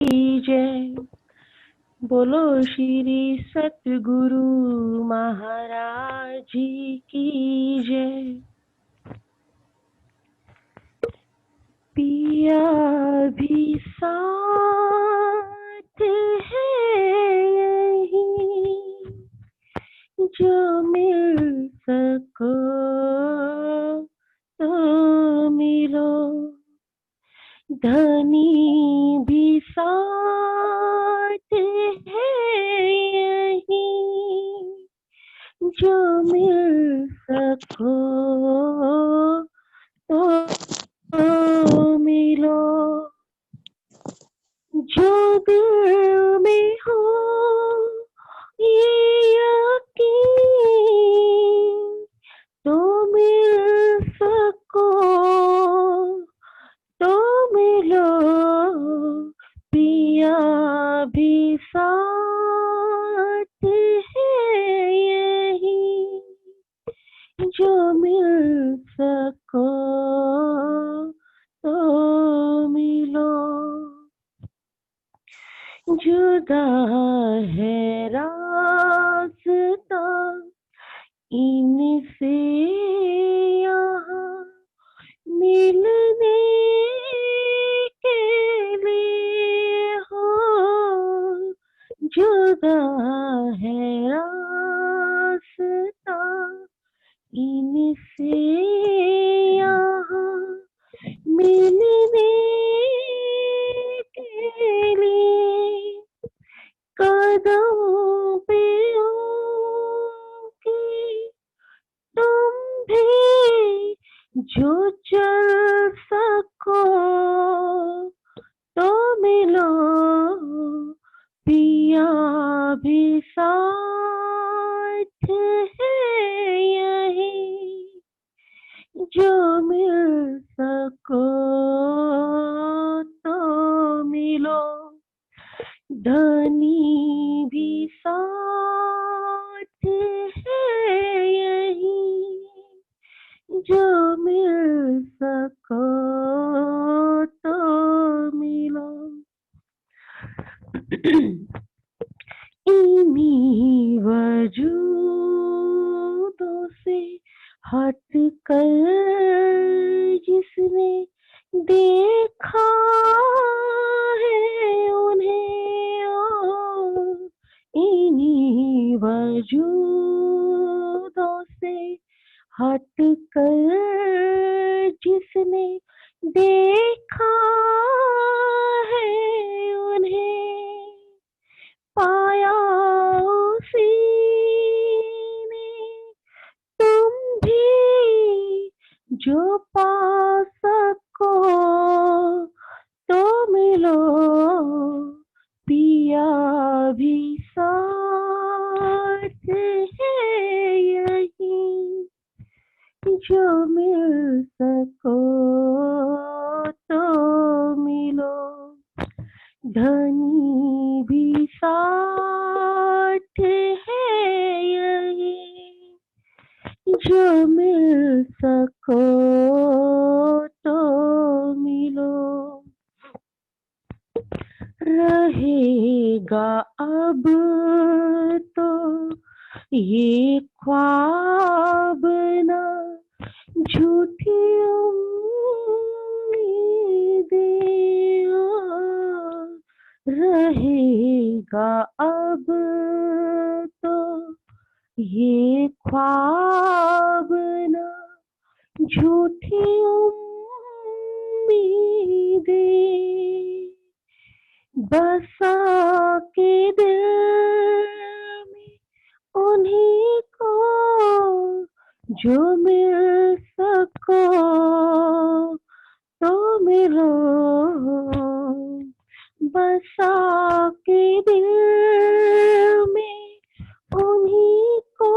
जय। बोलो श्री सतगुरु महाराज जी की जय। पिया भी साथ है यही, जो मिल सको तो मिलो। धनी भी साथ है यही, जो मिल सको तो मिलो। जो दिल में हो ये यकीन, तो मिल सको तो मिलो। पिया भी साथ है यही, जो मिल सको तो मिलो। जुदा है रास्ता इनसे यहाँ मिलने के लिए हो। जुदा है रास्ता इनसे यहाँ मिलने के लिए। कदम पे होंगे तुम भी, जो चल सको तो मिलो। पिया भी साथ है यही, जो मिल सको तो मिलो। धनी भी साथ है यही, जो मिल सको तो मिलो। इन्हीं वजूदों से हट कर जिसने देखा है उन्हें, ओ इन्हीं वजूदों से हट कर जिसने देखा है उन्हें, पाया उसी ने तुम भी, जो पा सको तो मिलो। पिया भी साथ है यही, जो मिल सको तो मिलो। धनी भी साथ है यही, जो मिल सको तो मिलो। रहेगा अब तो ये ख्वाब ना, झूठी उम्मीदें, रहेगा अब तो ये ख्वाब ना, झूठी उम्मीदें, बसा के दिल में उन्हीं को, जो मिल सको तो मिलो। बसा के दिल में उन्हीं को,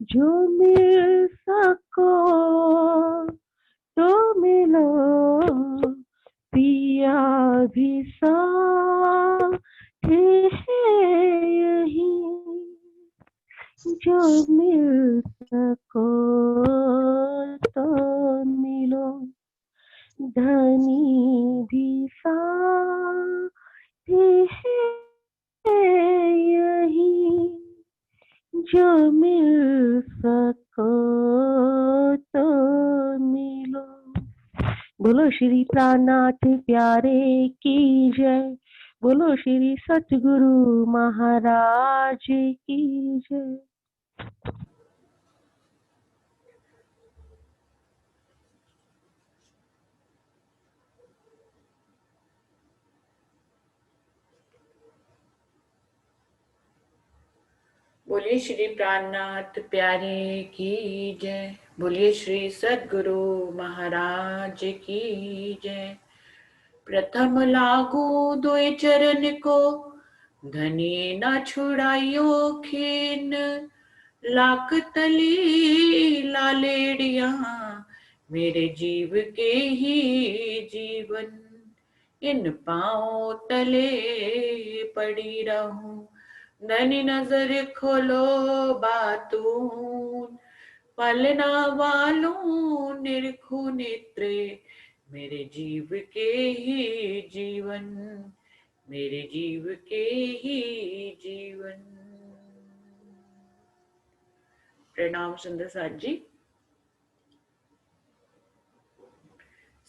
जो मिल सको तो मिलो। पिया भी साथ है यही, जो मिल सको तो मिलो। धनी भी साथ जो मिल सको तो मिलो। बोलो श्री प्राणनाथ प्यारे की जय। बोलो श्री सतगुरु महाराज की जय। बोलिए श्री प्राणनाथ प्यारे की जय। बोलिए श्री सद्गुरु महाराज की जय। प्रथम लागू दुई चरण को, धनी न छुड़ाइयो खीन। लाख तली लालेड़िया, मेरे जीव के ही जीवन। इन पाँव तले पड़ी रहूं, नैनी नजर खोलो बातून। पलना वालों निरखो नेत्रे, मेरे जीव के ही जीवन। मेरे जीव के ही जीवन। प्रणाम सुंदर साथ जी।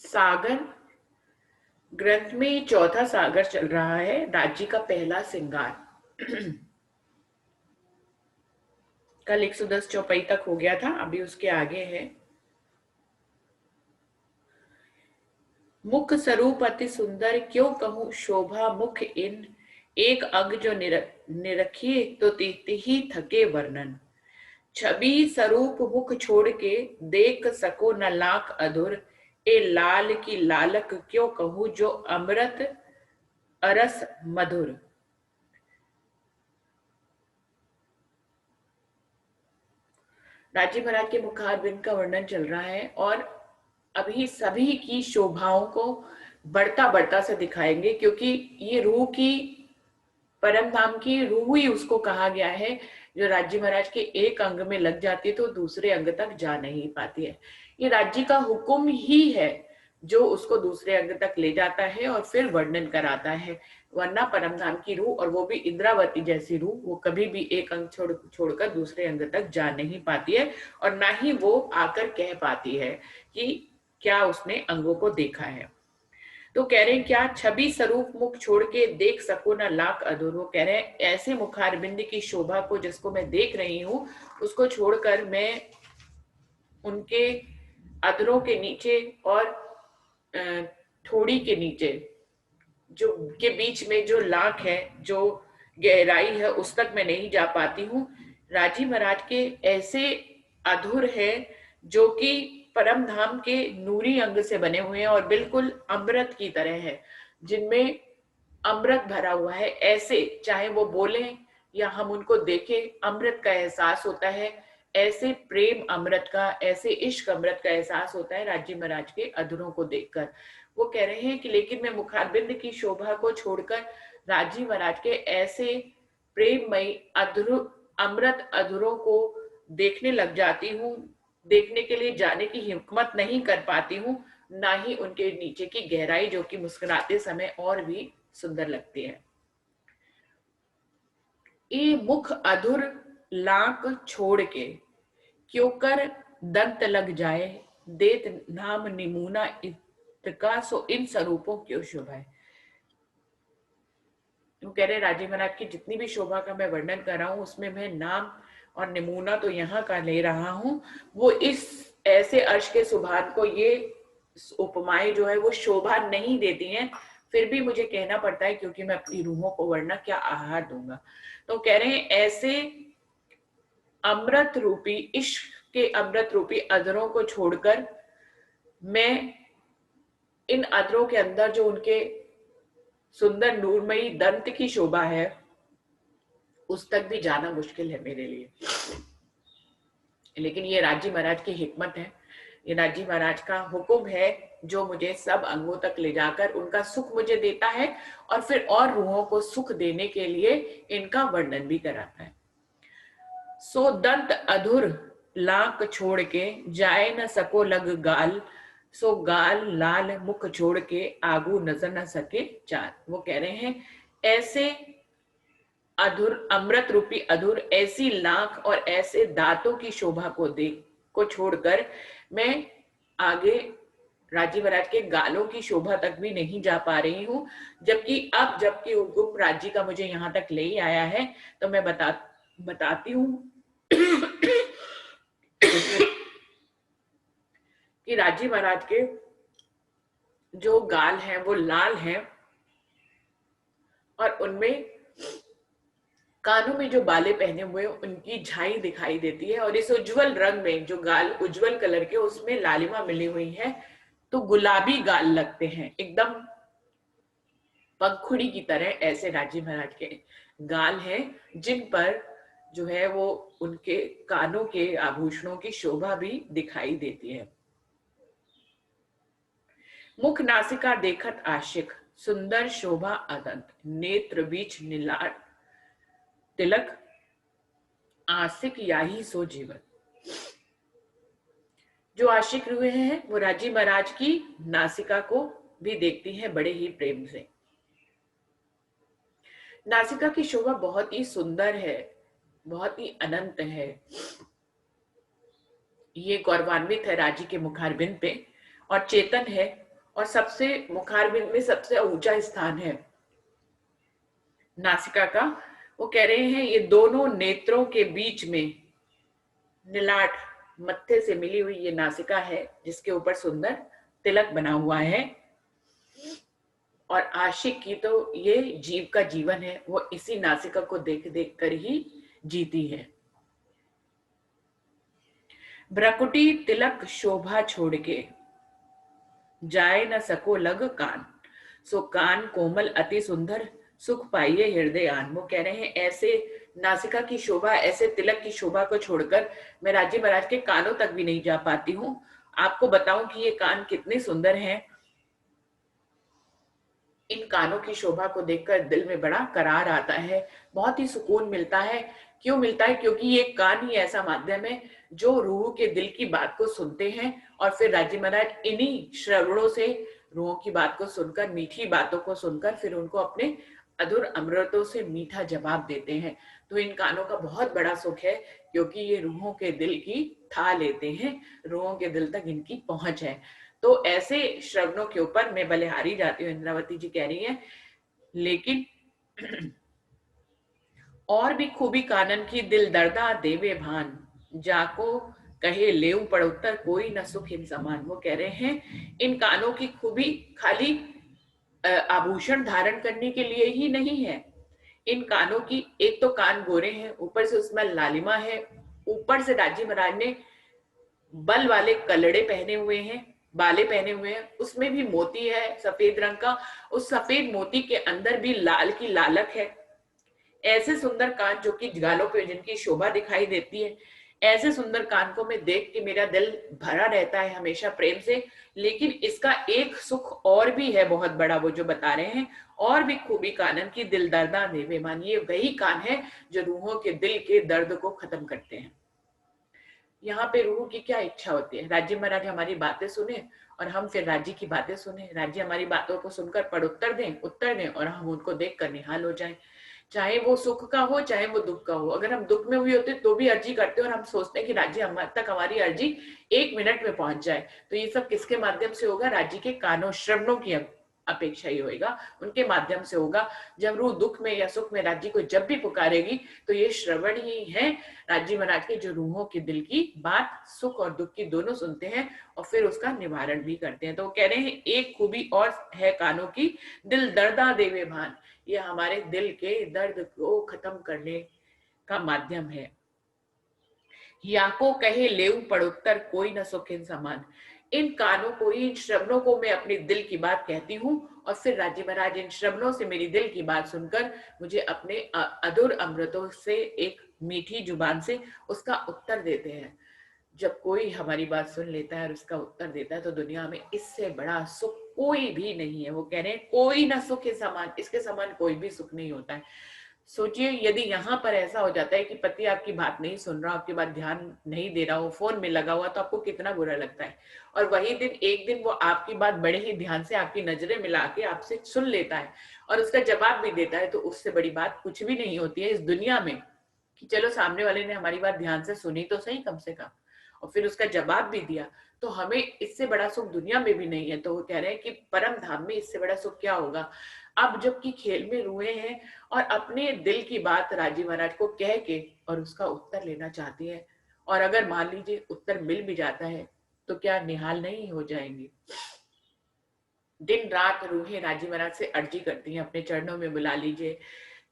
सागर ग्रंथ में चौथा सागर चल रहा है, राज्य का पहला सिंगार। कल 110 चौपाई तक हो गया था, अभी उसके आगे है। मुख स्वरूप अति सुंदर, क्यों कहूं शोभा मुख इन। एक अंग जो निरखिए तो तीती ही थके वर्णन। छवि स्वरूप मुख छोड़ के, देख सको न लाख अधुर। ए लाल की लालक क्यों कहूं, जो अमृत अरस मधुर। राजी महाराज के मुखारबिंद का वर्णन चल रहा है और अभी सभी की शोभाओं को बढ़ता बढ़ता से दिखाएंगे, क्योंकि ये रूह की, परम धाम की रूह ही उसको कहा गया है, जो राज्य महाराज के एक अंग में लग जाती है तो दूसरे अंग तक जा नहीं पाती है। ये राज्य का हुक्म ही है जो उसको दूसरे अंग तक ले जाता है और फिर वर्णन कराता है। वरना परम धाम की रूह, और वो भी इंद्रावती जैसी रूह, वो कभी भी एक अंग छोड़कर दूसरे अंग तक जा नहीं पाती है, और ना ही वो आकर कह पाती है कि क्या उसने अंगों को देखा है। तो कह रहे हैं क्या छवि स्वरूप मुख छोड़ के, देख सको ना लाख अधूर। वो कह रहे हैं ऐसे मुखारबिंद की शोभा को जिसको मैं देख रही हूँ, उसको छोड़कर मैं उनके अधरों के नीचे और थोड़ी के नीचे जो के बीच में जो लाख है, जो गहराई है, उस तक मैं नहीं जा पाती हूँ। राजी महाराज के ऐसे अधुर है जो कि परम धाम के नूरी अंग से बने हुए हैं और बिल्कुल अमृत की तरह है, जिनमें अमृत भरा हुआ है। ऐसे चाहे वो बोले या हम उनको देखें, अमृत का एहसास होता है। ऐसे प्रेम अमृत का, ऐसे इश्क अमृत का एहसास होता है राज्य महाराज के अधरों को देखकर। वो कह रहे हैं कि लेकिन मैं मुखारबिंद की शोभा को छोड़कर राजी महाराज के ऐसे प्रेममयी अधुर अमृत अधरों को देखने लग जाती हूँ। देखने के लिए जाने की हिम्मत नहीं कर पाती हूँ, ना ही उनके नीचे की गहराई, जो कि मुस्कुराते समय और भी सुंदर लगती है। ये मुख अधुर लाक छोड़ के, क्यों कर दंत लग जाए। देत नाम निमूना इतका, सो इन स्वरूपों क्यों शोभा है। वो कह रहे राजीव महाराज की जितनी भी शोभा का मैं वर्णन कर रहा हूँ, उसमें मैं नाम और नमूना तो यहाँ का ले रहा हूँ। वो इस ऐसे अर्श के सुभान को ये उपमाएं जो है वो शोभा नहीं देती हैं, फिर भी मुझे कहना पड़ता है, क्योंकि मैं अपनी रूहों को वरना क्या आहार दूंगा। तो कह रहे हैं ऐसे अमृत रूपी, इश्क के अमृत रूपी अधरों को छोड़कर मैं इन अधरों के अंदर जो उनके सुंदर नूरमयी दंत की शोभा है, उस तक भी जाना मुश्किल है मेरे लिए। लेकिन ये राजी महाराज की हिकमत है, ये राजी महाराज का हुक्म है, जो मुझे सब अंगों तक ले जाकर उनका सुख मुझे देता है, और फिर और रूहों को सुख देने के लिए इनका वर्णन भी कराता है। सो दंत अधुर लाक छोड़ के, जाए न सको लग गाल। सो गाल लाल मुख छोड़ के, आगू नजर न सके चार। वो कह रहे हैं ऐसे अधुर अमृत रूपी अधुर ऐसी लाख और ऐसे दांतों की शोभा को छोड़कर मैं आगे राजी महाराज के गालों की शोभा तक भी नहीं जा पा रही हूँ। जबकि हुक्म राजी का मुझे यहाँ तक ले ही आया है, तो मैं बताती हूँ कि राजी महाराज के जो गाल हैं वो लाल हैं और उनमें कानों में जो बाले पहने हुए उनकी झाई दिखाई देती है, और इस उज्जवल रंग में जो गाल उज्जवल कलर के उसमें लालिमा मिली हुई है, तो गुलाबी गाल लगते हैं एकदम पंखुड़ी की तरह। ऐसे राजी महाराज के गाल हैं जिन पर जो है वो उनके कानों के आभूषणों की शोभा भी दिखाई देती है। मुख नासिका देखत आशिक, सुंदर शोभा अदंत, नेत्र बीच नीलाट तिलक, आशिक याही सो जीवन। जो आशिक हुए हैं वो राजी महाराज की नासिका को भी देखती हैं बड़े ही प्रेम से। नासिका की शोभा बहुत ही सुंदर है, बहुत ही अनंत है। ये गौरवान्वित है राजी के मुखारबिंद पे और चेतन है, और सबसे मुखारबिंद में सबसे ऊंचा स्थान है नासिका का। वो कह रहे हैं ये दोनों नेत्रों के बीच में नीलाट मत्थे से मिली हुई ये नासिका है जिसके ऊपर सुंदर तिलक बना हुआ है, और आशिक की तो ये जीव का जीवन है, वो इसी नासिका को देख देख कर ही जीती है। भ्रकुटी तिलक शोभा छोड़ के, जाए न सको लग कान, सो कान कोमल अति सुंदर, सुख पाइये हृदय आन। वो कह रहे हैं ऐसे नासिका की शोभा, ऐसे तिलक की शोभा को छोड़कर मैं राजी महाराज के कानों तक भी नहीं जा पाती हूँ। आपको बताऊं कि ये कान कितने सुंदर हैं। इन कानों की शोभा को देखकर दिल में बड़ा करार आता है, बहुत ही सुकून मिलता है। क्यों मिलता है? क्योंकि ये कान ही ऐसा माध्यम है जो रूह के दिल की बात को सुनते हैं, और फिर राजी महाराज इन्हीं श्रवणों से रूहों की बात को सुनकर, मीठी बातों को सुनकर फिर उनको अपने अधुर अमृतों से मीठा जवाब देते हैं। तो इन कानों का बहुत बड़ा सुख है, क्योंकि ये रूहों के दिल की था लेते हैं, रूहों के दिल तक इनकी पहुंच है। तो ऐसे श्रवणों के ऊपर मैं बलिहारी जाती हूँ, इंद्रावती जी कह रही है। लेकिन और भी खूबी कानन की दिल दर्दा देवे भान, जाको कहे लेऊ पड़ उत्तर कोई न सुख इन समान। वो कह रहे हैं इन कानों की खूबी खाली आभूषण धारण करने के लिए ही नहीं है। इन कानों की एक तो कान गोरे हैं, ऊपर से उसमें लालिमा है, ऊपर से राजी महाराज ने बल वाले कलड़े पहने हुए हैं, बाले पहने हुए हैं, उसमें भी मोती है सफेद रंग का, उस सफेद मोती के अंदर भी लाल की लालक है। ऐसे सुंदर कान जो कि गालों पे जिनकी शोभा दिखाई देती है, ऐसे सुंदर कान को मैं देख के मेरा दिल भरा रहता है हमेशा प्रेम से। लेकिन इसका एक सुख और भी है बहुत बड़ा, वो जो बता रहे हैं, और भी खूबी कानन की दिल दर्दा देवे मान। ये वही कान है जो रूहों के दिल के दर्द को खत्म करते हैं। यहाँ पे रूह की क्या इच्छा होती है? राज्य महाराज हमारी बातें सुने और हम फिर राज्य की बातें सुने, राज्य हमारी बातों को सुनकर पढ़ उत्तर दें और हम उनको देख कर निहाल हो जाएं। चाहे वो सुख का हो चाहे वो दुख का हो। अगर हम दुख में हुए होते तो भी अर्जी करते और हम सोचते हैं कि राज्य तक हमारी अर्जी 1 मिनट में पहुंच जाए। तो ये सब किसके माध्यम से होगा? राज्य के कानों श्रवणों की अपेक्षा ही होगा, उनके माध्यम से होगा। जब रूह दुख में या सुख में राज्य को जब भी पुकारेगी तो ये श्रवण ही है राज्य महाराज के, जो रूहों के दिल की बात सुख और दुख की दोनों सुनते हैं और फिर उसका निवारण भी करते हैं। तो कह रहे हैं एक खूबी और है कानों की, दिल दर्दा देवे भान। ये हमारे दिल के दर्द को खत्म करने का माध्यम है। या को कहे लेऊ पड़ उत्तर कोई न सुखिन समान। इन कानों को, इन श्रवणों को मैं अपने दिल की बात कहती हूँ और फिर राज्य महाराज इन श्रवणों से मेरी दिल की बात सुनकर मुझे अपने अधुर अमृतों से, एक मीठी जुबान से उसका उत्तर देते हैं। जब कोई हमारी बात सुन लेता है और उसका उत्तर देता है तो दुनिया में इससे बड़ा सुख कोई भी नहीं है। वो कह रहे हैं कोई ना सुख के समान, इसके समान कोई भी सुख नहीं होता है। सोचिए यदि यहाँ पर ऐसा हो जाता है कि पति आपकी बात नहीं सुन रहा, आपकी बात ध्यान नहीं दे रहा हो, फोन में लगा हुआ, तो आपको कितना बुरा लगता है। और वही दिन एक दिन वो आपकी बात बड़े ही ध्यान से आपकी नजरें मिला के आपसे सुन लेता है और उसका जवाब भी देता है, तो उससे बड़ी बात कुछ भी नहीं होती है इस दुनिया में कि चलो सामने वाले ने हमारी बात ध्यान से सुनी तो सही कम से कम, और फिर उसका जवाब भी दिया। तो हमें इससे बड़ा सुख दुनिया में भी नहीं है। तो वो कह रहे हैं कि परम धाम में इससे बड़ा सुख क्या होगा। अब जबकि खेल में रुए हैं और अपने दिल की बात राजी महाराज को कह के और उसका उत्तर लेना चाहती है, और अगर मान लीजिए उत्तर मिल भी जाता है तो क्या निहाल नहीं हो जाएंगी। दिन रात रूहें राजी महाराज से अर्जी करती हैं, अपने चरणों में बुला लीजिए।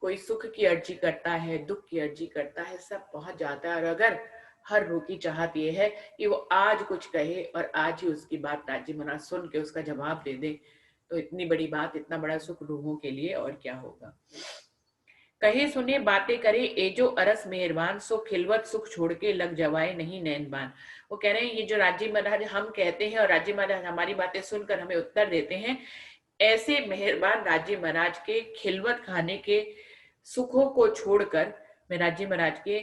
कोई सुख की अर्जी करता है, दुख की अर्जी करता है, सब पहुंच जाता है। और अगर हर रूह की चाहत ये है कि वो आज कुछ कहे और आज ही उसकी बात राजी महाराज सुन के उसका जवाब दे दे, तो इतनी बड़ी बात, इतना बड़ा सुख रूहों के लिए और क्या होगा। कहे सुने बातें करे ए जो अरस मेहरबान, सो खिलवत सुख छोड़ के लग जवाए नहीं नैनबान। वो कह रहे हैं ये जो राजी महाराज हम कहते हैं और राजी महाराज हमारी बातें सुनकर हमें उत्तर देते हैं, ऐसे मेहरबान राजी महाराज के खिलवत खाने के सुखों को छोड़कर मैं राजी महाराज के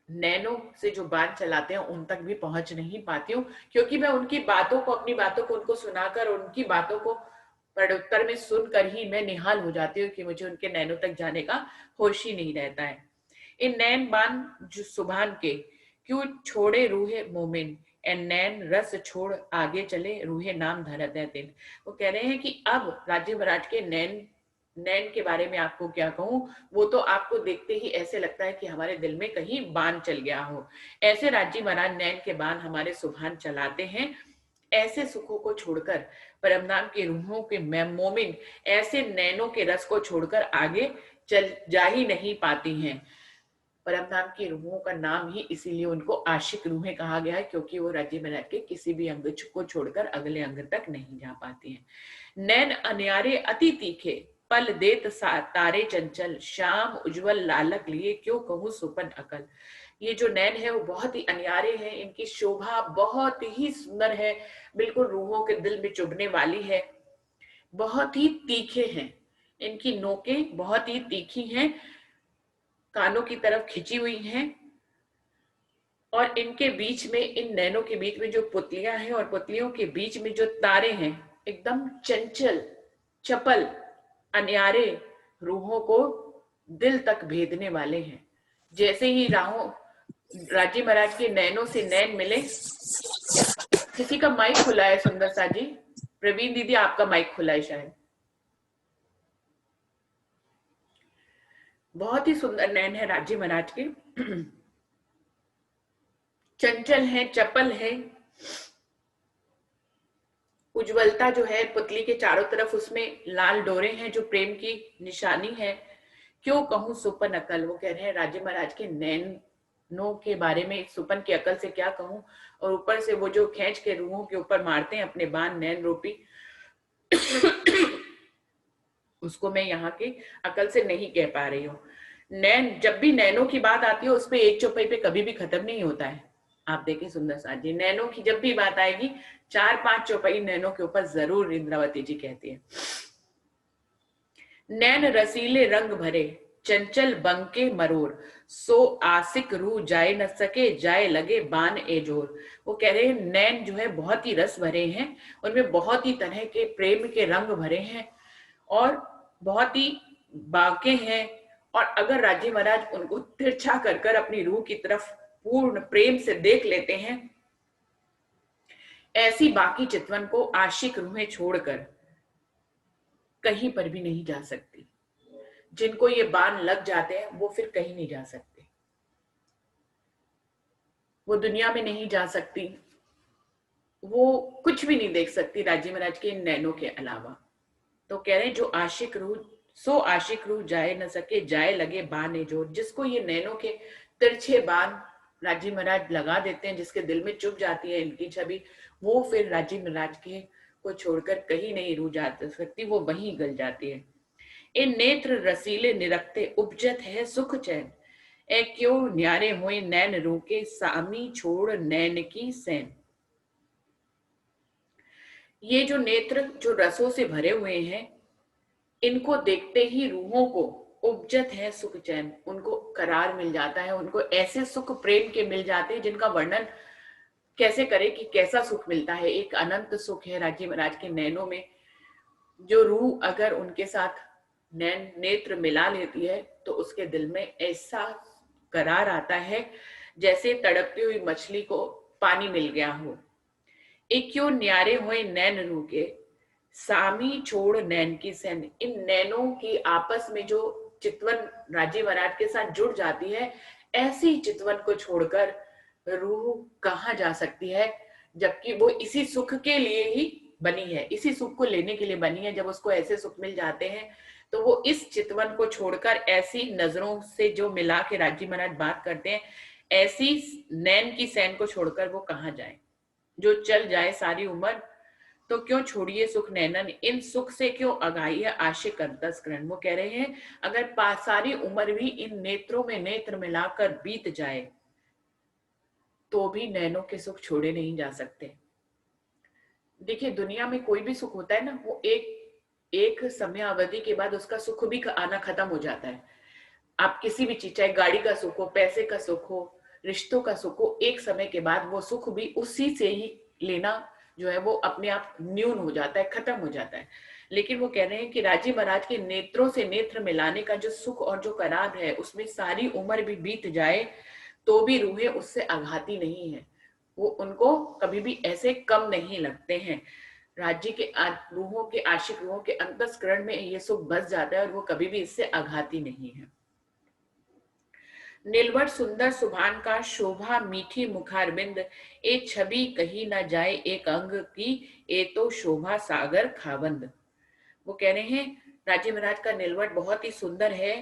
नैनों से जो बाण चलाते हैं उन तक भी पहुंच नहीं पाती हूँ, क्योंकि मैं उनकी बातों को, अपनी बातों को उनको सुनाकर, उनकी बातों को प्रत्युत्तर में सुनकर ही मैं निहाल हो जाती हूँ कि मुझे उनके नैनों तक जाने का होश ही नहीं रहता है। इन नैन बान जो सुभान के क्यों छोड़े रूहे मोमिन, एन नैन रस छोड़ आगे चले रूहे नाम धरत है दिन। वो कह रहे हैं कि अब राज्य महाराज के नैन, नैन के बारे में आपको क्या कहूं, वो तो आपको देखते ही ऐसे लगता है कि हमारे दिल में कहीं बाण चल गया हो। ऐसे राज्य महाराज नैन के बाण हमारे सुभान चलाते हैं। ऐसे सुखों को छोड़कर परम नाम की रूहों के मोमिन ऐसे नैनों के रस को छोड़कर आगे चल जा ही नहीं पाती हैं। परम नाम की रूहों का नाम ही इसीलिए उनको आशिक रूहें कहा गया है, क्योंकि वो राज्य महाराज के किसी भी अंग को छोड़कर अगले अंग तक नहीं जा पाती हैं। नैन अनियारे अति तीखे, पल देत तारे चंचल, श्याम उज्जवल लालक लिए क्यों कहूं सुपन अकल। ये जो नैन है वो बहुत ही अनियारे हैं, इनकी शोभा बहुत ही सुंदर है, बिल्कुल रूहों के दिल में चुभने वाली है, बहुत ही तीखे हैं, इनकी नोकें बहुत ही तीखी हैं, कानों की तरफ खिंची हुई हैं, और इनके बीच में, इन नैनों के बीच में जो पुतलियां हैं और पुतलियों के बीच में जो तारे हैं, एकदम चंचल, चपल, अनियारे, रूहों को दिल तक भेदने वाले हैं। जैसे ही राहों राजी महाराज के नैनों से नैन मिले। किसी का माइक खुला है सुंदर सा जी, प्रवीण दीदी आपका माइक खुला है शायद। बहुत ही सुंदर नैन है राजी महाराज के, चंचल है, चपल है, उज्ज्वलता जो है पुतली के चारों तरफ उसमें लाल डोरे हैं जो प्रेम की निशानी है। क्यों कहूं सुपन अकल, वो कह रहे हैं राजे महाराज के नैनों के बारे में सुपन की अकल से क्या कहूं, और ऊपर से वो जो खींच के रूहों के ऊपर मारते हैं अपने बाण नैन रूपी उसको मैं यहाँ की अकल से नहीं कह पा रही हूँ। नैन, जब भी नैनों की बात आती है उस पे एक चौपाई पे कभी भी खत्म नहीं होता है। आप देखें सुंदर साथ जी, नैनों की जब भी बात आएगी 4-5 चौपाई नैनों के ऊपर जरूर इंद्रावती जी कहती है। नैन रसीले रंग भरे, चंचल बंके मरोर, सो आसिक रू जाए न सके, जाए लगे बान ए जोर। वो कह रहे हैं नैन जो है बहुत ही रस भरे हैं, उनमें बहुत ही तरह के प्रेम के रंग भरे हैं और बहुत ही बांके हैं, और अगर राजी महाराज उनको तिरछा कर कर अपनी रूह की तरफ पूर्ण प्रेम से देख लेते हैं, ऐसी बाकी चितवन को आशिक रूहें छोड़कर कहीं पर भी नहीं जा सकती। जिनको ये बाण लग जाते हैं वो फिर कहीं नहीं जा सकते, वो दुनिया में नहीं जा सकती, वो कुछ भी नहीं देख सकती राजी महाराज के इन नैनों के अलावा। तो कह रहे हैं जो आशिक रूह, सो आशिक रूह जाए न सके, जाए लगे बान जोर। जिसको ये नैनों के तिरछे बाण राजी महाराज लगा देते हैं, जिसके दिल में चुभ जाती है इनकी छवि, वो फिर राजी महाराज के को छोड़कर कहीं नहीं रूह जा सकती, वो वहीं गल जाती है। इन नेत्र रसीले निरखते, उपजत है सुख चैन, ए क्यों न्यारे हुए नैन रूह के, सामी छोड़ नैन की सैन। ये जो नेत्र जो रसों से भरे हुए हैं, इनको देखते ही रूहों को उपजत है सुख चैन, उनको करार मिल जाता है, उनको ऐसे सुख प्रेम के मिल जाते हैं जिनका वर्णन कैसे करे कि कैसा सुख मिलता है। एक अनंत सुख है राजी महाराज के नैनों में। जो रूह अगर उनके साथ नैन नेत्र मिला लेती है तो उसके दिल में ऐसा करार आता है जैसे तड़पती हुई मछली को पानी मिल गया हो। एक क्यों न्यारे हुए नैन रूह के, सामी छोड़ नैन की सैन। इन नैनों की आपस में जो चितवन राजी महाराज के साथ जुड़ जाती है, ऐसी चितवन को छोड़कर रूह कहाँ जा सकती है, जबकि वो इसी सुख के लिए ही बनी है, इसी सुख को लेने के लिए बनी है। जब उसको ऐसे सुख मिल जाते हैं तो वो इस चितवन को छोड़कर ऐसी नजरों से जो मिला के राजी महाराज बात करते हैं, ऐसी नैन की सैन को छोड़कर वो कहाँ जाए। जो चल जाए सारी उम्र तो क्यों छोड़िए सुख नैनन, इन सुख से क्यों अगाई है आशिक अंतस्करण। वो कह रहे हैं अगर सारी उम्र भी इन नेत्रों में नेत्र मिलाकर बीत जाए तो भी नैनों के सुख छोड़े नहीं जा सकते। देखिए दुनिया में कोई भी सुख होता है ना, वो एक समय अवधि के बाद उसका सुख भी आना खत्म हो जाता है। आप किसी भी चीज, चाहे गाड़ी का सुख हो, पैसे का सुख हो, रिश्तों का सुख हो, एक समय के बाद वो सुख भी उसी से ही लेना जो है वो अपने आप न्यून हो जाता है, खत्म हो जाता है। लेकिन वो कह रहे हैं कि राजी महाराज के नेत्रों से नेत्र मिलाने का जो सुख और जो करार है, उसमें सारी उम्र भी बीत जाए तो भी रूहें उससे आघाती नहीं है, वो उनको कभी भी ऐसे कम नहीं लगते हैं। राज्य के रूहों के आशिक रूहों के अंतस्करण में ये सुख बस जाता है और वो कभी भी इससे आघाती नहीं है। नीलवट सुंदर सुभान का शोभा मीठी मुखारबिंद, ए छवि कही न जाए एक अंग की, ए तो शोभा सागर खाबंद। वो कह रहे हैं राजे महाराज का नीलवट बहुत ही सुंदर है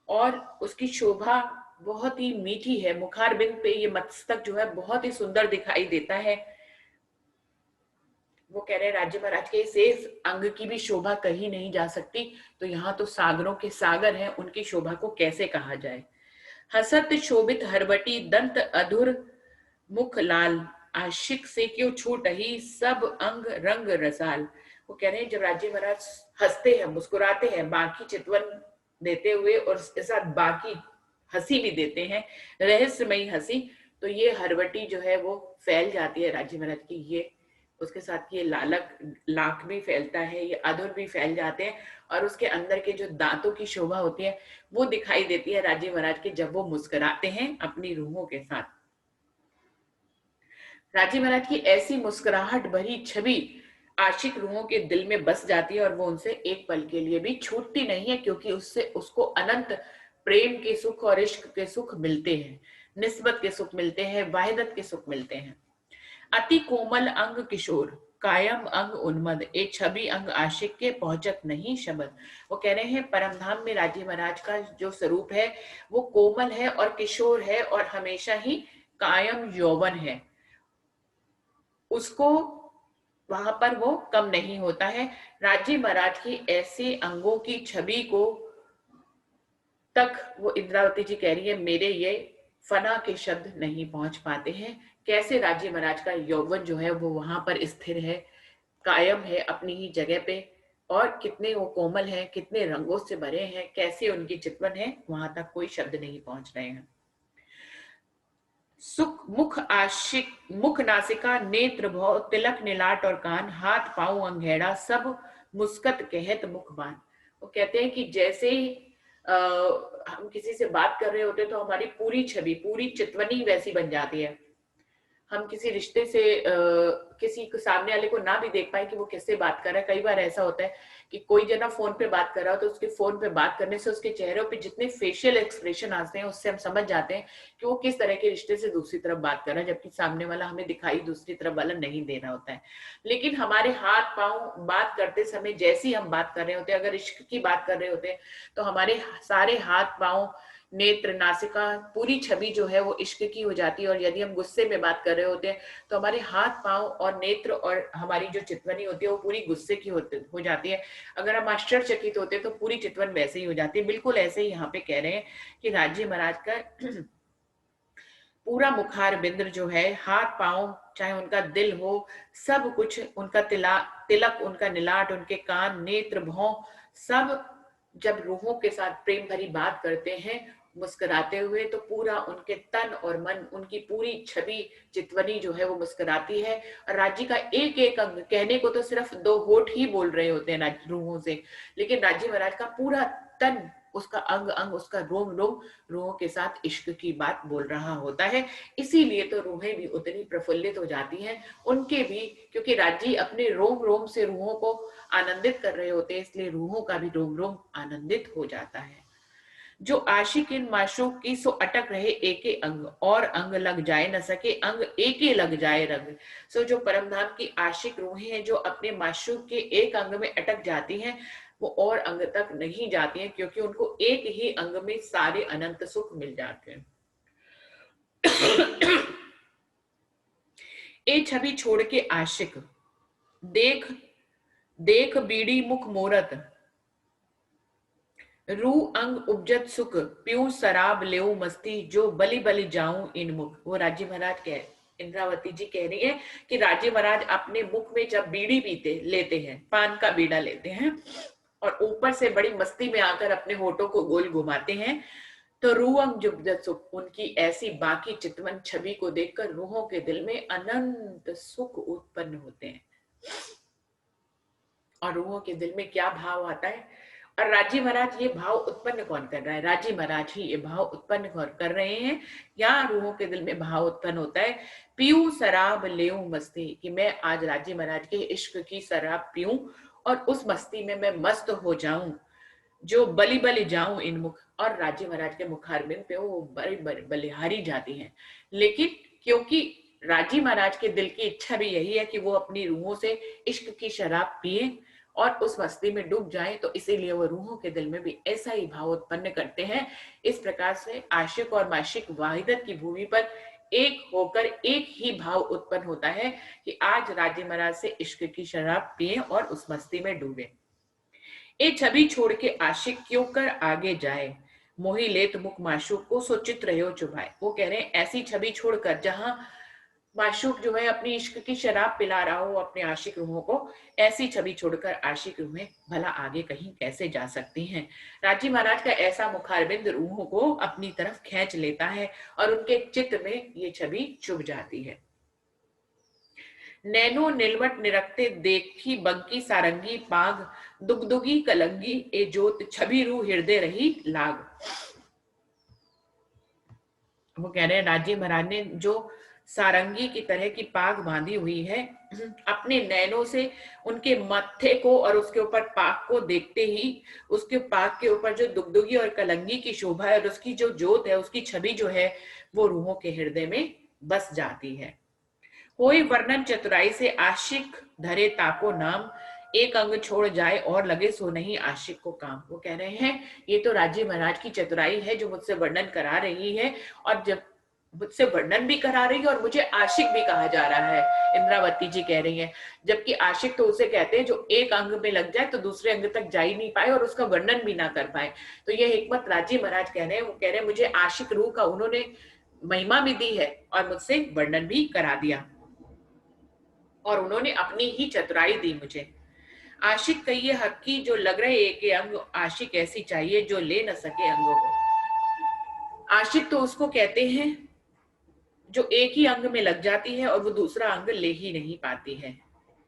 और उसकी शोभा बहुत ही मीठी है। मुखारबिंद पे ये मस्तक जो है बहुत ही सुंदर दिखाई देता है। वो कह रहे हैं राज्य महाराज के शेष अंग की भी शोभा कहीं नहीं जा सकती, तो यहाँ तो सागरों के सागर हैं, उनकी शोभा को कैसे कहा जाए। हसत शोभित हरबटी दंत अधुर मुख लाल, आशिक से क्यों छूट ही सब अंग रंग रसाल। वो कह रहे हैं जब राज्य महाराज हंसते हैं, मुस्कुराते हैं, बाकी चितवन देते हुए और उसके साथ बाकी हंसी भी देते हैं, रहस्यमयी हंसी, तो ये हरवटी जो है वो फैल जाती है राज्य महाराज की। ये उसके साथ ये लाख भी फैलता है, ये अधुर भी फैल जाते हैं और उसके अंदर के जो दांतों की शोभा होती है वो दिखाई देती है राजीव महाराज के जब वो मुस्कुराते हैं अपनी रूहों के साथ। राजीव महाराज की ऐसी मुस्कुराहट भरी छवि आशिक रूहों के दिल में बस जाती है और वो उनसे एक पल के लिए भी छूटती नहीं है, क्योंकि उससे उसको अनंत प्रेम के सुख और इश्क के सुख मिलते हैं, निस्बत के सुख मिलते हैं, वाहिदत के सुख मिलते हैं। अति कोमल अंग किशोर, कायम अंग उन्मद, एक छवि अंग आशिक के पहुंचत नहीं शब्द। वो कह रहे हैं परमधाम में राजी महाराज का जो स्वरूप है वो कोमल है और किशोर है और हमेशा ही कायम यौवन है, उसको वहां पर वो कम नहीं होता है। राजी महाराज की ऐसे अंगों की छवि को तक वो इंद्रावती जी कह रही है मेरे ये फना के शब्द नहीं पहुंच पाते हैं। कैसे राजी महाराज का यौवन जो है वो वहां पर स्थिर है, कायम है अपनी ही जगह पे, और कितने वो कोमल है, कितने रंगों से भरे हैं, कैसे उनकी चितवन है, वहां तक कोई शब्द नहीं पहुंच रहे हैं। सुख मुख आशिक, मुख नासिका नेत्र भौ, तिलक नीलाट और कान, हाथ पांव अंगेड़ा, सब मुस्कत कहत मुख बान। वो कहते हैं कि जैसे ही हम किसी से बात कर रहे होते हैं तो हमारी पूरी छवि, पूरी चितवनी वैसी बन जाती है। हम किसी रिश्ते से किसी को सामने वाले को ना भी देख पाए कि वो किससे बात कर रहा है। कई बार ऐसा होता है कि कोई जना फोन पे बात कर रहा हो तो उसके फोन पे बात करने से उसके चेहरों पे जितने फेशियल एक्सप्रेशन आते हैं उससे हम समझ जाते हैं कि वो किस तरह के रिश्ते से दूसरी तरफ बात कर रहा है, जबकि सामने वाला हमें दिखाई दूसरी तरफ वाला नहीं दे रहा होता है। लेकिन हमारे हाथ पांव बात करते समय जैसी हम बात कर रहे होते हैं, अगर इश्क की बात कर रहे होते हैं तो हमारे सारे हाथ पांव नेत्र नासिका पूरी छवि जो है वो इश्क की हो जाती है। और यदि हम गुस्से में बात कर रहे होते हैं तो हमारे हाथ पांव और नेत्र और हमारी जो चितवनी होती है वो पूरी गुस्से की हो जाती है। अगर हम आश्चर्यचकित होते हैं तो पूरी चितवन वैसे ही हो जाती है। बिल्कुल ऐसे ही यहाँ पे कह रहे हैं कि राजी महाराज का पूरा मुखार बिंद्र जो है, हाथ पांव, चाहे उनका दिल हो, सब कुछ उनका तिलक, उनका नीलाट, उनके कान, नेत्र, भौं, सब जब रूहों के साथ प्रेम भरी बात करते हैं मुस्कुराते हुए, तो पूरा उनके तन और मन, उनकी पूरी छवि चितवनी जो है वो मुस्कुराती है। और राज्य का एक एक अंग, कहने को तो सिर्फ दो होठ ही बोल रहे होते हैं रूहों से, लेकिन राज्य महाराज का पूरा तन, उसका अंग अंग, उसका रोम रोम रूहों के साथ इश्क की बात बोल रहा होता है। इसीलिए तो रूहें भी उतनी प्रफुल्लित हो जाती हैं उनके भी, क्योंकि राज्य अपने रोम रोम से रूहों को आनंदित कर रहे होते हैं, इसलिए रूहों का भी रोम रोम आनंदित हो जाता है। जो आशिक इन माशूक की सो अटक रहे एके अंग, और अंग लग जाए न सके अंग एके लग जाए रंग। सो जो परमधाम की आशिक रूहें हैं जो अपने माशूक के एक अंग में अटक जाती हैं, वो और अंग तक नहीं जाती हैं, क्योंकि उनको एक ही अंग में सारे अनंत सुख मिल जाते हैं। ए छवि छोड़ के आशिक, देख देख बीड़ी मुख मोरत, रू अंग उपजत सुख, पीऊं शराब लेऊ मस्ती, जो बलि बलि जाऊं इन मुख। वो राजी महाराज कह इंद्रावती जी कह रही है कि राजी महाराज अपने मुख में जब बीड़ी पीते लेते हैं, पान का बीड़ा लेते हैं, और ऊपर से बड़ी मस्ती में आकर अपने होठों को गोल घुमाते हैं, तो रूह अंग उपजत सुख, उनकी ऐसी बाकी चितवन छवि को देखकर रूहों के दिल में अनंत सुख उत्पन्न होते हैं। और रूहों के दिल में क्या भाव आता है? और राजी महाराज ये भाव उत्पन्न कौन कर रहा है? राजी महाराज ही ये भाव उत्पन्न कर रहे हैं। क्या रूहों के दिल में भाव उत्पन्न होता है? पीऊं शराब लेऊं मस्ती, कि मैं आज राजी महाराज के इश्क की शराब पीऊं और उस मस्ती में मैं मस्त हो जाऊं, जो बलि बलि जाऊं इन मुख। और राजी महाराज के मुखारबिंद पे वो बड़ी बलिहारी जाती हैं, लेकिन क्योंकि राजी महाराज के दिल की इच्छा भी यही है कि वो अपनी रूहों से इश्क की शराब पिए और उस मस्ती में डूब जाए, तो इसीलिए वो रूहों के दिल में भी ऐसा ही भाव उत्पन्न करते हैं। इस प्रकार से आशिक और माशिक वाहिदत की भूमि पर एक होकर एक ही भाव उत्पन्न होता है कि आज राजी महाराज से इश्क की शराब पिए और उस मस्ती में डूबे। ए छवि छोड़ के आशिक क्यों कर आगे जाए, मोही लेत मुख माशूक को सो चित रहे हो चुभाए। वो कह रहे हैं ऐसी छवि छोड़कर जहां माशूक जो है अपनी इश्क की शराब पिला रहा हो अपने आशिक रूहों को, ऐसी छवि छोड़कर आशिक रूहें भला आगे कहीं कैसे जा सकती हैं। राजी महाराज का ऐसा मुखारबिंद रूहों को अपनी तरफ खींच लेता है और उनके चित्त में ये छवि चुभ जाती है। नैनो निलवट निरखते देखी बंकी सारंगी पाग, दुगदुगी कलंगी ए जोत छवि रू हृदय रही लाग। वो कह रहे हैं राजी महाराज ने जो सारंगी की तरह की पाग बांधी हुई है, अपने नैनों से उनके मत्थे को और उसके ऊपर पाग को देखते ही उसके पाग के ऊपर जो दुगदुगी और कलंगी की शोभा है और उसकी जो जोत है, उसकी छवि जो है वो रूहों के हृदय में बस जाती है। कोई वर्णन चतुराई से आशिक धरे ताको नाम, एक अंग छोड़ जाए और लगे सो नहीं आशिक को काम। वो कह रहे हैं ये तो राजी महाराज की चतुराई है जो मुझसे वर्णन करा रही है, और जब मुझसे वर्णन भी करा रही है और मुझे आशिक भी कहा जा रहा है, इंद्रावती जी कह रही हैं। जबकि आशिक तो उसे कहते हैं जो एक अंग में लग जाए तो दूसरे अंग तक जा ही नहीं पाए और उसका वर्णन भी ना कर पाए। तो ये हिकमत राजी महाराज कह रहे हैं। वो कह रहे हैं मुझे आशिक रूह का उन्होंने महिमा भी दी है और मुझसे वर्णन भी करा दिया, और उन्होंने अपनी ही चतुराई दी मुझे। आशिक कहिए हक की जो लग रहे एक अंग, आशिक ऐसी चाहिए जो ले न सके अंगों को। आशिक तो उसको कहते हैं जो एक ही अंग में लग जाती है और वो दूसरा अंग ले ही नहीं पाती है।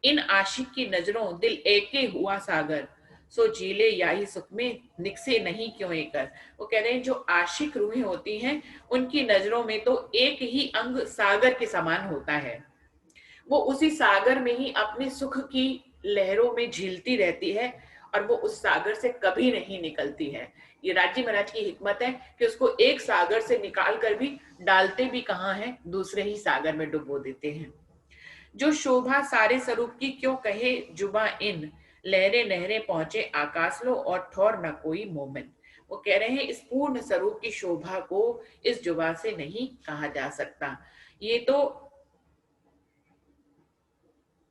इन आशिक की नजरों दिल एके हुआ सागर, सो झीले याही सुख में निकसे नहीं क्यों एकर। वो कह रहे हैं जो आशिक रूहें होती हैं उनकी नजरों में तो एक ही अंग सागर के समान होता है, वो उसी सागर में ही अपने सुख की लहरों में झीलती रहती है और वो उस सागर से कभी नहीं निकलती है। ये राजी महाराज की हिकमत है कि उसको एक सागर से निकाल कर भी डालते भी कहाँ है, दूसरे ही सागर में डुबो देते हैं। जो शोभा सारे स्वरूप की क्यों कहे जुबा इन, लहरे लहरे पहुंचे आकाश लो और ठौर न कोई मोमिन। वो कह रहे हैं इस पूर्ण स्वरूप की शोभा को इस जुबा से नहीं कहा जा सकता। ये तो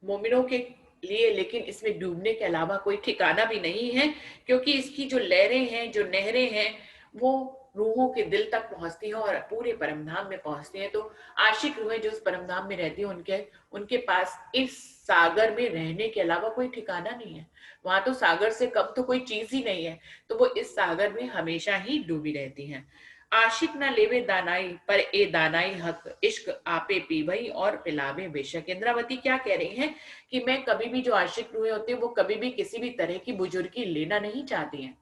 मोमिनों के लिए, लेकिन इसमें डूबने के अलावा कोई ठिकाना भी नहीं है, क्योंकि इसकी जो लहरें हैं, जो नहरें हैं, वो रूहों के दिल तक पहुंचती हैं और पूरे परमधाम में पहुंचती हैं। तो आशिक रूहें जो उस परमधाम में रहती हैं, उनके उनके पास इस सागर में रहने के अलावा कोई ठिकाना नहीं है। वहां तो सागर से कम तो कोई चीज ही नहीं है, तो वो इस सागर में हमेशा ही डूबी रहती हैं। आशिक न लेवे दानाई पर ए दानाई हक, इश्क आपे पीवई और पिलावे बेशक। इंद्रावती क्या कह रही हैं कि मैं कभी भी, जो आशिक रूहें होती है वो कभी भी किसी भी तरह की बुजुर्गी लेना नहीं चाहती हैं,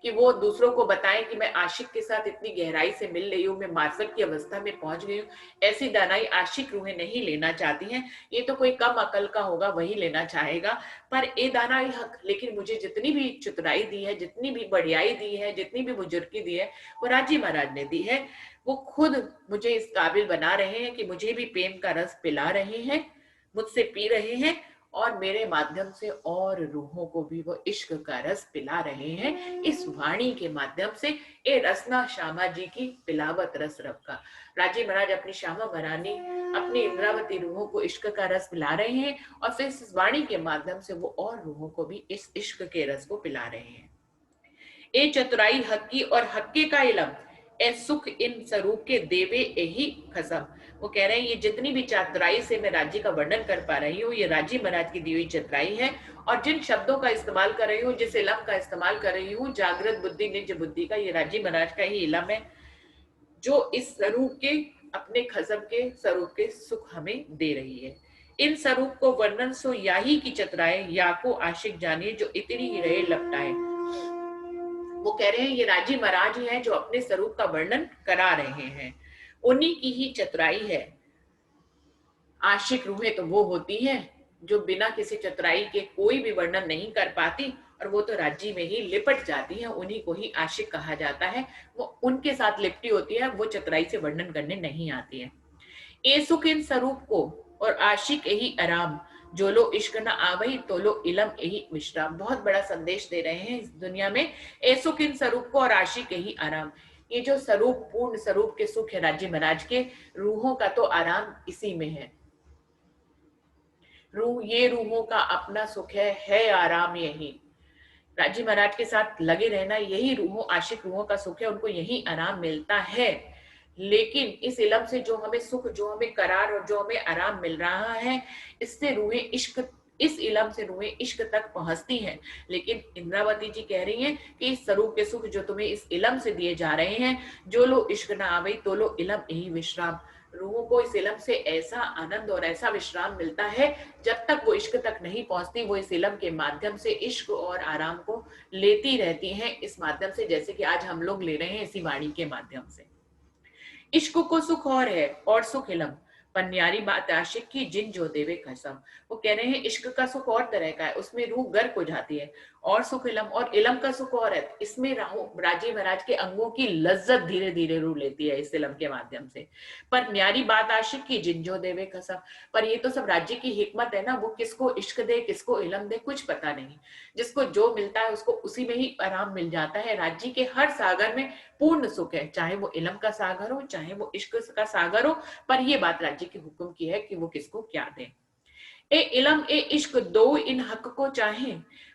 कि वो दूसरों को बताएं कि मैं आशिक के साथ इतनी गहराई से मिल रही हूँ, मैं मार्फत की अवस्था में पहुंच गई हूँ। ऐसी दानाई आशिक रूहें नहीं लेना चाहती हैं, ये तो कोई कम अकल का होगा वही लेना चाहेगा। पर ए दानाई हक, लेकिन मुझे जितनी भी चतुराई दी है, जितनी भी बढ़ियाई दी है, जितनी भी बुजुर्गी दी है, वो राजी महाराज ने दी है। वो खुद मुझे इस काबिल बना रहे हैं कि मुझे भी प्रेम का रस पिला रहे हैं, मुझसे पी रहे हैं, और मेरे माध्यम से और रूहों को भी वो इश्क का रस पिला रहे हैं इस वाणी के माध्यम से। ए रसना श्यामा जी की पिलावत रस रब का। राजी महाराज अपनी श्यामा महारानी, अपनी इंद्रावती रूहों को इश्क का रस पिला रहे हैं, और फिर इस वाणी के माध्यम से वो और रूहों को भी इस इश्क के रस को पिला रहे हैं। ए चतुराई हक्की और हक्के का इलम, ए सुख इन स्वरूप के देवे यही खसम। वो कह रहे हैं ये जितनी भी चतुराई से मैं राजी का वर्णन कर पा रही हूँ, ये राजी महाराज की दी हुई चतुराई है। और जिन शब्दों का इस्तेमाल कर रही हूँ, जिस इलम का इस्तेमाल कर रही हूँ, जागृत बुद्धि निज बुद्धि का, ये राजी महाराज का ही इलम है, जो इस स्वरूप के, अपने खसम के स्वरूप के सुख हमें दे रही है। इन स्वरूप को वर्णन सो याही की चतुराए, या को आशिक जानिए जो इतनी ही रहे लपटाए। वो कह रहे हैं ये राजी महाराज हैं जो अपने स्वरूप का वर्णन करा रहे हैं, उन्हीं की ही चतुराई है। आशिक रूहें तो वो होती हैं जो बिना किसी चतुराई के कोई भी वर्णन नहीं कर पाती, और वो तो राज्य में ही लिपट जाती है, उन्हीं को ही आशिक कहा जाता है। वो उनके साथ लिपटी होती है, वो चतुराई से वर्णन करने नहीं आती है। ए सुख इन स्वरूप को और आशिक यही आराम, जो लो इश्क न आवई तो लो इलम यही विश्राम। बहुत बड़ा संदेश दे रहे हैं इस दुनिया में। ए सुख इन स्वरूप को और आशिक यही आराम, ये जो स्वरूप, पूर्ण स्वरूप के सुख है राज्य महाराज के, रूहों का तो आराम इसी में है। रूह, ये रूहों का अपना सुख है आराम यही। राजी महाराज के साथ लगे रहना यही रूहों, आशिक रूहों का सुख है, उनको यही आराम मिलता है। लेकिन इस इलम से जो हमें सुख, जो हमें करार और जो हमें आराम मिल रहा है, इससे रूहें इश्क, इस इलम से रूहें इश्क तक पहुंचती हैं। लेकिन इंद्रावती जी कह रही हैं कि इस स्वरूप के सुख जो तुम्हें इस इलम से दिए जा रहे हैं, जो लो इश्क ना आवई तो लो इलम यही विश्राम, रूहों को इस इलम से ऐसा आनंद और ऐसा विश्राम मिलता है, जब तक वो इश्क तक नहीं पहुंचती, वो इस इलम के माध्यम से इश्क और आराम को लेती रहती हैं, इस माध्यम से, जैसे कि आज हम लोग ले रहे हैं इसी वाणी के माध्यम से। इश्क को सुख और है और सुख इलम, पर न्यारी बात आशिक की जिन जो देवे कसम। वो कह रहे हैं इश्क का सुख और तरह का है, उसमें रूह गर्क हो जाती है, और सुख इलम, और इलम का सुख और है, इसमें राजी महाराज के अंगों की लज्जत धीरे धीरे रूह लेती है इस इलम के माध्यम से। पर न्यारी बात आशिक की जिन जो देवे कसम, पर ये तो सब राज्य की हिकमत है ना, वो किसको इश्क दे, किसको इलम दे, कुछ पता नहीं। जिसको जो मिलता है उसको उसी में ही आराम मिल जाता है। राज्य के हर सागर में पूर्ण सुख है, चाहे वो इलम का सागर हो, चाहे वो इश्क का सागर हो, पर ये बात राज्य के हुक्म की है कि वो किसको क्या दे। ए इलम ए इश्क दो इन हक को चाहे,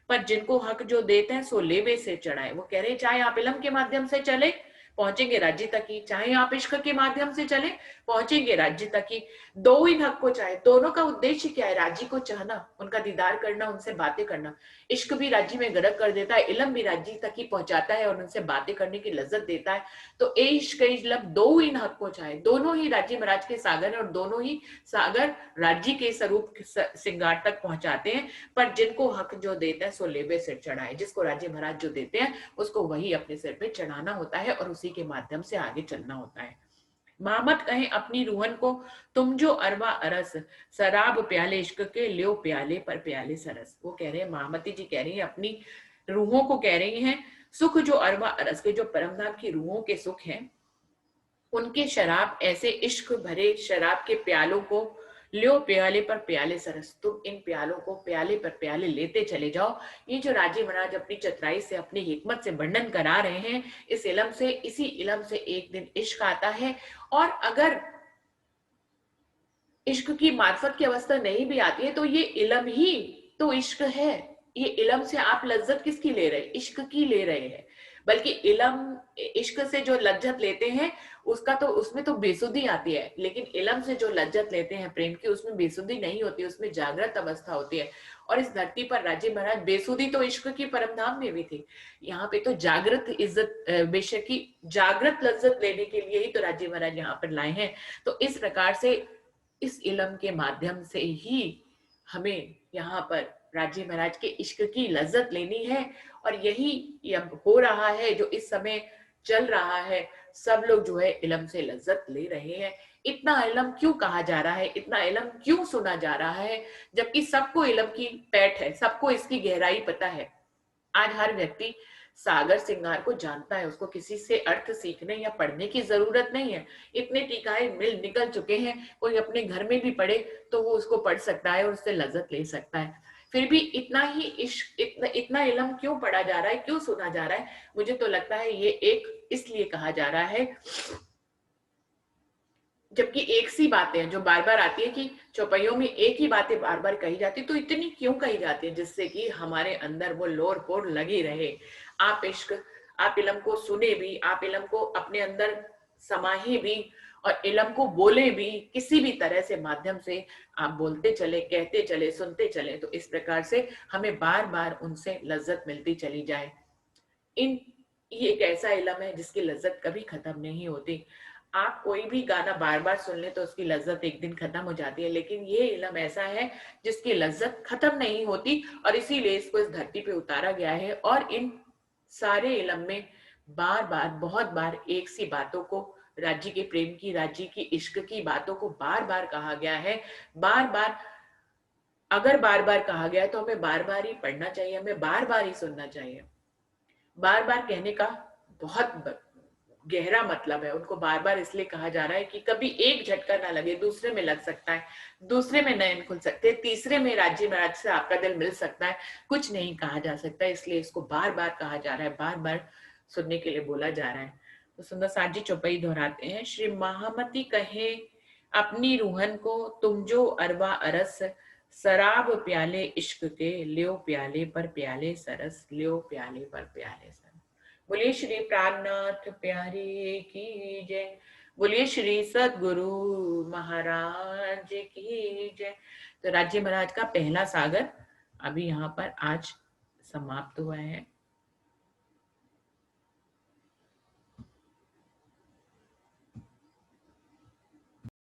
पर जिनको हक जो देते हैं सो लेवे से चढ़ाए। वो कह रहे चाहे आप इलम के माध्यम से चले, पहुंचेंगे राज्य तक ही, चाहे आप इश्क के माध्यम से चले, पहुंचेंगे राज्य तक ही। दो इन हक को चाहे, दोनों का उद्देश्य क्या है? राज्य को चाहना, उनका दीदार करना, उनसे बातें करना। इश्क भी राज्य में गर्क कर देता है, इलम भी राज्य तक ही पहुंचाता है और उनसे बातें करने की लज्जत देता है। तो ए इश्क इलम दो इन हक को चाहे, दोनों ही राज्य महाराज के सागर है, और दोनों ही सागर राज्य के स्वरूप श्रृंगार तक पहुंचाते हैं। पर जिनको हक जो देते हैं सो लेबे सिर चढ़ाए, जिसको राज्य महाराज जो देते हैं उसको वही अपने सिर पे चढ़ाना होता है, और उसी के माध्यम से आगे चलना होता है। मामत कहें अपनी रूहन को, तुम जो अरवा अरस, शराब प्याले इश्क के लियो प्याले पर प्याले सरस। वो कह रहे हैं, महामती जी कह रही है अपनी रूहों को, कह रही हैं सुख जो अरवा अरस के, जो परमधाम की रूहों के सुख हैं, उनके शराब ऐसे इश्क भरे शराब के प्यालों को लियो प्याले पर प्याले सरस, तुम इन प्यालों को प्याले पर प्याले लेते चले जाओ। ये जो राजी महाराज अपनी चतुराई से, अपनी हिकमत से वर्णन करा रहे हैं, इस इलम से, इसी इलम से एक दिन इश्क आता है। और अगर इश्क की मार्फत की अवस्था नहीं भी आती है तो ये इलम ही तो इश्क है। ये इलम से आप लज्जत किसकी ले रहे हैं? इश्क की ले रहे हैं। बल्कि इलम, इश्क से जो लज्जत लेते हैं उसका तो, उसमें तो बेसुधी आती है, लेकिन इलम से जो लज्जत लेते हैं प्रेम की, उसमें बेसुधी नहीं होती, उसमें जागृत अवस्था होती है। और इस धरती पर राजे महाराज, बेसुधी तो इश्क की परमधाम में भी थी, यहाँ पे तो जागृत इज्जत, बेशक की जागृत लज्जत लेने के लिए ही तो राजे महाराज यहाँ पर लाए हैं। तो इस प्रकार से इस इलम के माध्यम से ही हमें यहाँ पर राजे महाराज के इश्क की लज्जत लेनी है। और यही अब हो रहा है, जो इस समय चल रहा है। सब लोग जो है इलम से लज्जत ले रहे हैं। इतना इलम क्यों कहा जा रहा है, इतना इलम क्यों सुना जा रहा है, जबकि सबको इलम की पैठ है, सबको इसकी गहराई पता है। आज हर व्यक्ति सागर सिंगार को जानता है, उसको किसी से अर्थ सीखने या पढ़ने की जरूरत नहीं है। इतने टीकाए मिल निकल चुके हैं, कोई अपने घर में भी पढ़े तो वो उसको पढ़ सकता है और उससे लज्जत ले सकता है। फिर भी इतना ही इश्क, इतना इल्म क्यों पढ़ा जा रहा है, क्यों सुना जा रहा है? मुझे तो लगता है ये एक इसलिए कहा जा रहा है, जबकि एक सी बातें जो बार बार आती है कि चौपाइयों में एक ही बातें बार बार कही जाती, तो इतनी क्यों कही जाती है? जिससे कि हमारे अंदर वो लोर पोर लगी रहे। आप इश्क, आप इलम को सुने भी, आप इलम को अपने अंदर समाहे भी, और इलम को बोले भी, किसी भी तरह से माध्यम से आप बोलते चले, कहते चले, सुनते चले, तो इस प्रकार से हमें बार बार उनसे लज्जत मिलती चली जाए। इन ये एक ऐसा इलम है जिसकी लज्जत कभी खत्म नहीं होती। आप कोई भी गाना बार बार सुन ले तो उसकी लज्जत एक दिन खत्म हो जाती है, लेकिन ये इलम ऐसा है जिसकी लज्जत खत्म नहीं होती, और इसीलिए इसको इस धरती पे उतारा गया है। और इन सारे इलम में बार बार, बहुत बार एक सी बातों को, राज्य के प्रेम की, राज्य की इश्क की बातों को बार बार कहा गया है। बार बार, अगर बार बार कहा गया है तो हमें बार बार ही पढ़ना चाहिए, हमें बार बार ही सुनना चाहिए। बार बार कहने का बहुत गहरा मतलब है। उनको बार बार इसलिए कहा जा रहा है कि कभी एक झटका ना लगे, दूसरे में लग सकता है, दूसरे में नयन खुल सकते हैं, तीसरे में राज्य महाराज से आपका दिल मिल सकता है। कुछ नहीं कहा जा सकता, इसलिए इसको बार बार कहा जा रहा है, बार बार सुनने के लिए बोला जा रहा है। तो सुंदर साथ जी चौपाई दोहराते हैं। श्री महामती कहे अपनी रूहन को, तुम जो अरवा अरस, शराब प्याले इश्क के, लियो प्याले पर प्याले सरस, लियो प्याले पर प्याले सरस। बोलिए श्री प्राणनाथ प्यारे की जय। बोलिए श्री सदगुरु महाराज की जय। तो राज्य महाराज का पहला सागर अभी यहाँ पर आज समाप्त हुआ है।